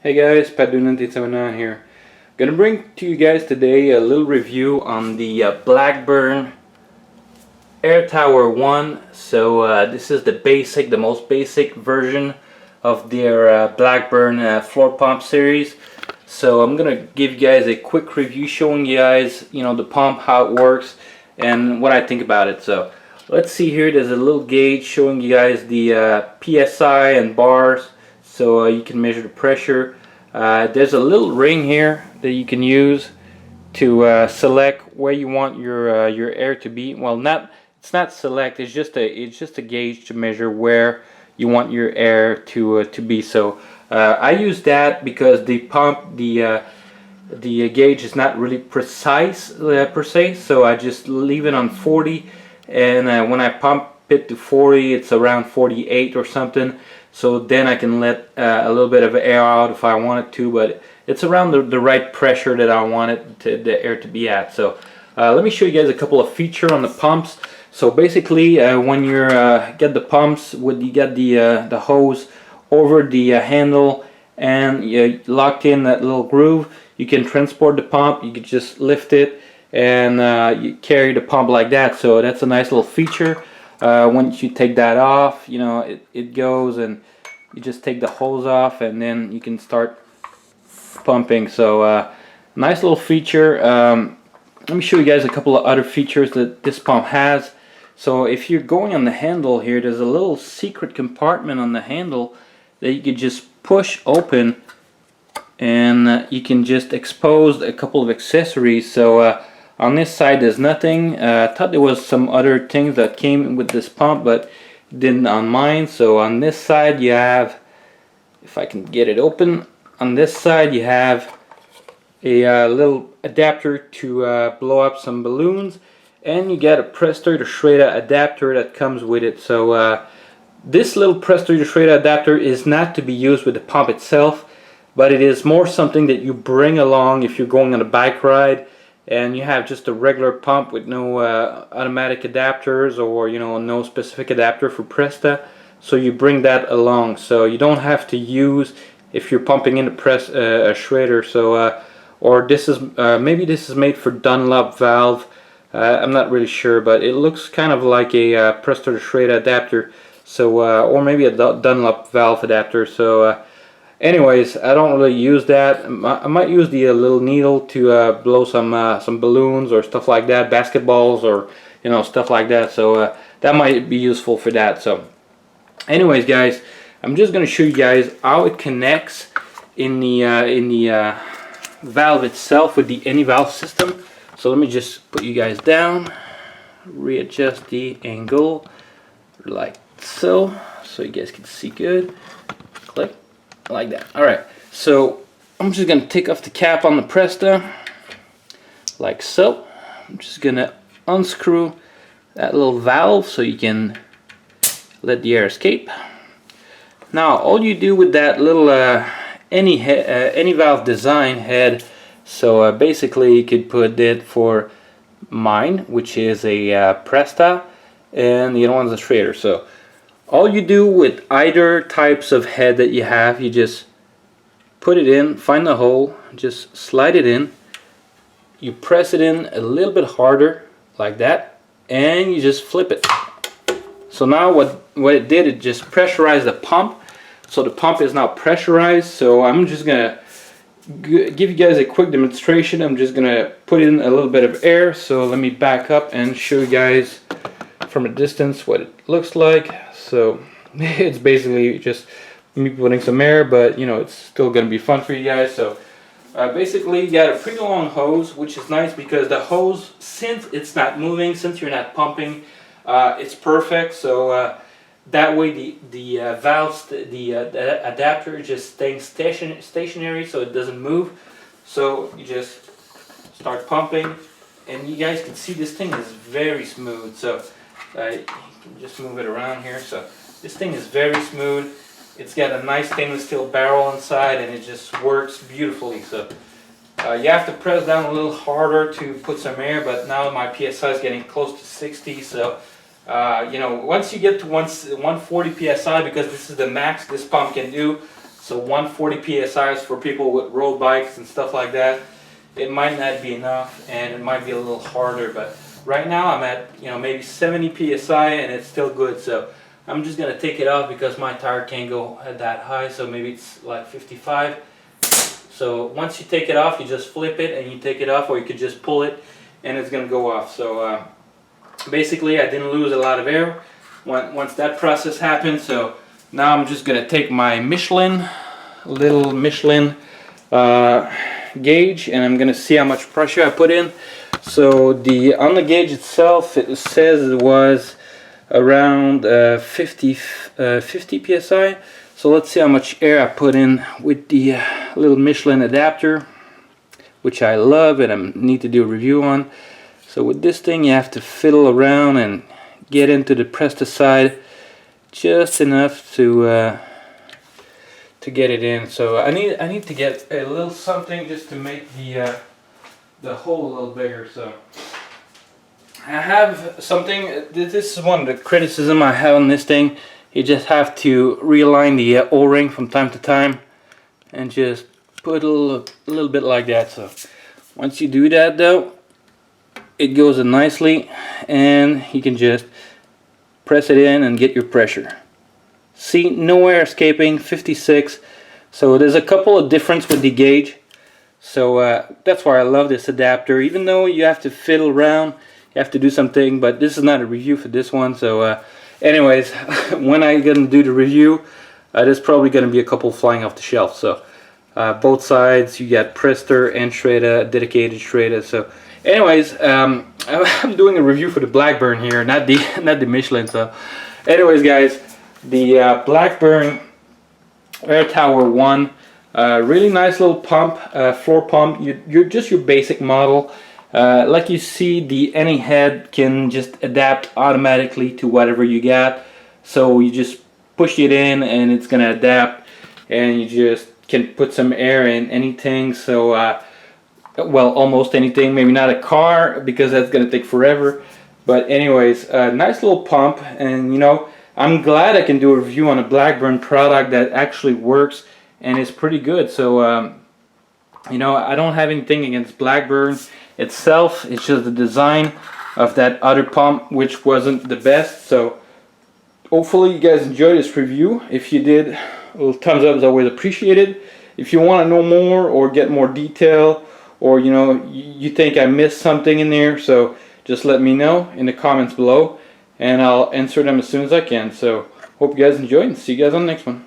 Hey guys, Pat doing 1979 here. Gonna bring to you guys today a little review on the Blackburn AIRTOWER 1. So this is the most basic version of their Blackburn floor pump series. So I'm gonna give you guys a quick review showing you guys, the pump, how it works, and what I think about it. So let's see here. There's a little gauge showing you guys the PSI and bars, so you can measure the pressure. There's a little ring here that you can use to select where you want your air to be. Well, it's not select. It's just a gauge to measure where you want your air to be. So I use that because the gauge is not really precise per se. So I just leave it on 40, and when I pump it to 40, it's around 48 or something. So then I can let a little bit of air out if I want it to, but it's around the right pressure that I want the air to be at. So let me show you guys a couple of features on the pumps. So basically, when you get the pumps, you get the hose over the handle and you locked in that little groove, you can transport the pump. You can just lift it and you carry the pump like that. So that's a nice little feature. Once you take that off, it goes, and you just take the hose off and then you can start pumping. So nice little feature. Let me show you guys a couple of other features that this pump has. So if you're going on the handle here, there's a little secret compartment on the handle that you could just push open, and you can just expose a couple of accessories. So on this side there's nothing. I thought there was some other things that came with this pump, but didn't on mine. So on this side you have, if I can get it open, on this side you have a little adapter to blow up some balloons, and you get a Presto to Schrader adapter that comes with it. So this little Presto to Schrader adapter is not to be used with the pump itself, but it is more something that you bring along if you're going on a bike ride and you have just a regular pump with no automatic adapters, or no specific adapter for Presta. So you bring that along, so you don't have to use if you're pumping in a Schrader. So or this is maybe this is made for Dunlop valve. I'm not really sure, but it looks kind of like a Presto to Schrader adapter. So or maybe a Dunlop valve adapter. So anyways, I don't really use that. I might use the little needle to blow some balloons or stuff like that, basketballs, or stuff like that. So that might be useful for that. So anyways, guys, I'm just gonna show you guys how it connects in the valve itself with the any valve system. So let me just put you guys down, readjust the angle like so you guys can see good. Click. Like that. Alright, so I'm just gonna take off the cap on the Presta like so. I'm just gonna unscrew that little valve so you can let the air escape. Now all you do with that little any valve design head, so basically you could put it for mine, which is a Presta, and the other one's a Schrader. So all you do with either types of head that you have, you just put it in, find the hole, just slide it in, you press it in a little bit harder like that, and you just flip it. So now what it did, it just pressurized the pump. So the pump is now pressurized. So I'm just gonna give you guys a quick demonstration. I'm just gonna put in a little bit of air. So let me back up and show you guys from a distance what it looks like. So it's basically just me putting some air, but it's still gonna be fun for you guys. So basically you got a pretty long hose, which is nice because the hose, since it's not moving, since you're not pumping, it's perfect. So that way the valve, the adapter is just staying stationary, so it doesn't move. So you just start pumping, and you guys can see this thing is very smooth. So you can just move it around here. So this thing is very smooth. It's got a nice stainless steel barrel inside, and it just works beautifully. So you have to press down a little harder to put some air, but now my PSI is getting close to 60. So once you get to 140 PSI, because this is the max this pump can do, So 140 psi is for people with road bikes and stuff like that. It might not be enough, and it might be a little harder, but right now I'm at, maybe 70 psi, and it's still good. So I'm just gonna take it off because my tire can't go that high, so maybe it's like 55. So once you take it off, you just flip it and you take it off, or you could just pull it and it's gonna go off. So basically I didn't lose a lot of air once that process happened. So now I'm just gonna take my little Michelin gauge, and I'm gonna see how much pressure I put in. So on the gauge itself, it says it was around 50 psi. So let's see how much air I put in with the little Michelin adapter, which I love and I need to do a review on. So with this thing, you have to fiddle around and get into the pesticide just enough to get it in. So I need to get a little something just to make the hole a little bigger. So I have something. This is one of the criticism I have on this thing. You just have to realign the O-ring from time to time and just put a little bit like that. So once you do that though, it goes in nicely, and you can just press it in and get your pressure. See, no air escaping, 56. So there's a couple of difference with the gauge. So that's why I love this adapter. Even though you have to fiddle around, you have to do something, but this is not a review for this one. So anyways, when I'm gonna do the review, there's probably gonna be a couple flying off the shelf. So both sides, you got Prester and Schrader, dedicated Schrader. So anyways, I'm doing a review for the Blackburn here, not the Michelin. So anyways guys, the Blackburn AIRTOWER 1, really nice little pump, floor pump. You're just your basic model. Like you see, the any head can just adapt automatically to whatever you got. So you just push it in and it's gonna adapt, and you just can put some air in anything. So well, almost anything, maybe not a car because that's gonna take forever, but anyways, nice little pump. And I'm glad I can do a review on a Blackburn product that actually works and is pretty good. So I don't have anything against Blackburn itself. It's just the design of that other pump which wasn't the best. So hopefully you guys enjoyed this review. If you did, a little thumbs up is always appreciated. If you want to know more or get more detail, or you think I missed something in there, so just let me know in the comments below and I'll answer them as soon as I can. So hope you guys enjoyed, and see you guys on the next one.